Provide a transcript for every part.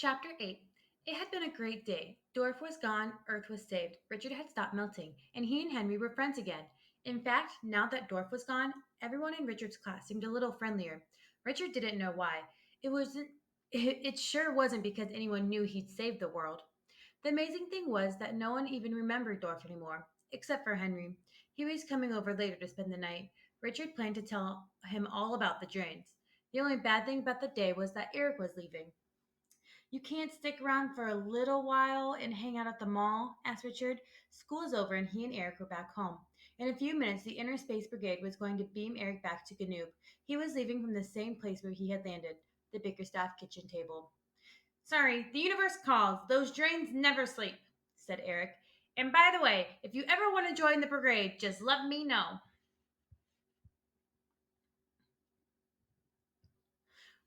Chapter 8. It had been a great day. Dorf was gone, Earth was saved, Richard had stopped melting, and he and Henry were friends again. In fact, now that Dorf was gone, everyone in Richard's class seemed a little friendlier. Richard didn't know why. It wasn't it sure wasn't because anyone knew he'd saved the world. The amazing thing was that no one even remembered Dorf anymore, except for Henry. He was coming over later to spend the night. Richard planned to tell him all about the drains. The only bad thing about the day was that Eric was leaving. You can't stick around for a little while and hang out at the mall? Asked Richard. School is over and he and Eric were back home. In a few minutes, the Inner Space Brigade was going to beam Eric back to Ganoob. He was leaving from the same place where he had landed, the Bickerstaff kitchen table. Sorry, the universe calls. Those drains never sleep, said Eric. And by the way, if you ever want to join the brigade, just let me know.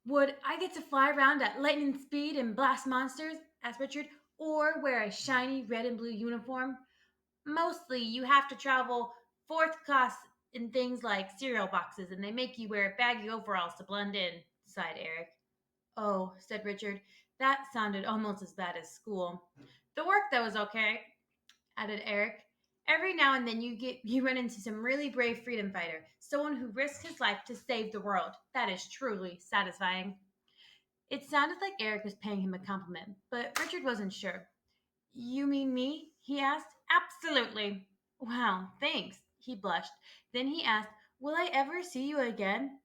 Would I get to fly around at lightning speed and blast monsters? Asked Richard. Or wear a shiny red and blue uniform? Mostly you have to travel fourth class in things like cereal boxes, and they make you wear baggy overalls to blend in, sighed Eric. Oh, said Richard, that sounded almost as bad as school. The work, though, is okay, added Eric. Every now and then you run into some really brave freedom fighter, someone who risks his life to save the world. That is truly satisfying. It sounded like Eric was paying him a compliment, but Richard wasn't sure. You mean me? He asked. Absolutely. Wow, thanks. He blushed. Then he asked, will I ever see you again?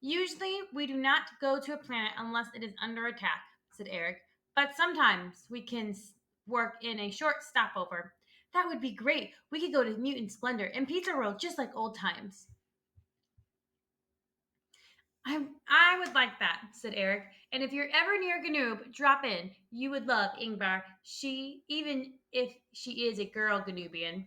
Usually, we do not go to a planet unless it is under attack, said Eric. But sometimes we can work in a short stopover. That would be great. We could go to Mutant Splendor and Pizza World just like old times. I would like that, said Eric. And if you're ever near Ganoob, drop in. You would love Ingvar. Even if she is a girl Ganoobian.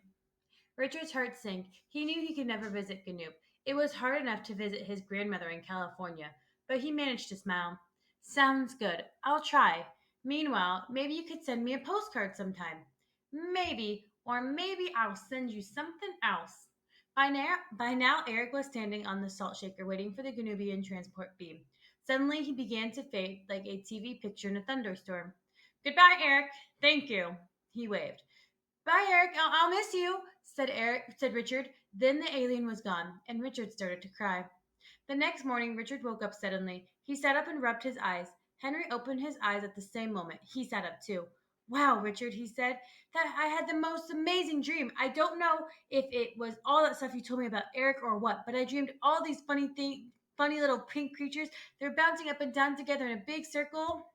Richard's heart sank. He knew he could never visit Ganoob. It was hard enough to visit his grandmother in California, but he managed to smile. Sounds good. I'll try. Meanwhile, maybe you could send me a postcard sometime. Maybe, or maybe I'll send you something else. By now, Eric was standing on the salt shaker waiting for the Ganoobian transport beam. Suddenly, he began to fade like a TV picture in a thunderstorm. Goodbye, Eric. Thank you. He waved. Bye, Eric. I'll miss you, said Richard. Then the alien was gone, and Richard started to cry. The next morning, Richard woke up suddenly. He sat up and rubbed his eyes. Henry opened his eyes at the same moment. He sat up too. Wow, Richard, he said, that I had the most amazing dream. I don't know if it was all that stuff you told me about Eric or what, but I dreamed all these funny little pink creatures. They're bouncing up and down together in a big circle.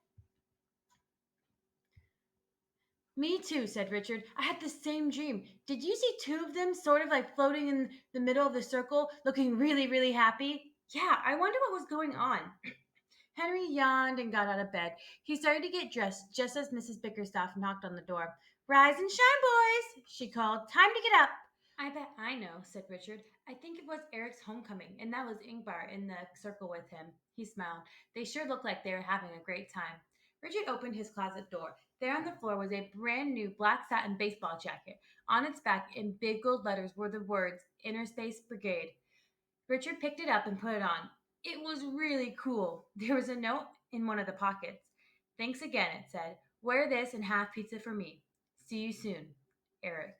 Me too, said Richard. I had the same dream. Did you see two of them sort of like floating in the middle of the circle, looking really, really happy? Yeah, I wonder what was going on. Henry yawned and got out of bed. He started to get dressed just as Mrs. Bickerstaff knocked on the door. Rise and shine, boys, she called. Time to get up. I bet I know, said Richard. I think it was Eric's homecoming, and that was Ingvar in the circle with him. He smiled. They sure looked like they were having a great time. Richard opened his closet door. There on the floor was a brand new black satin baseball jacket. On its back, in big gold letters, were the words Interspace Brigade. Richard picked it up and put it on. It was really cool. There was a note in one of the pockets. Thanks again, it said. Wear this and have pizza for me. See you soon, Eric.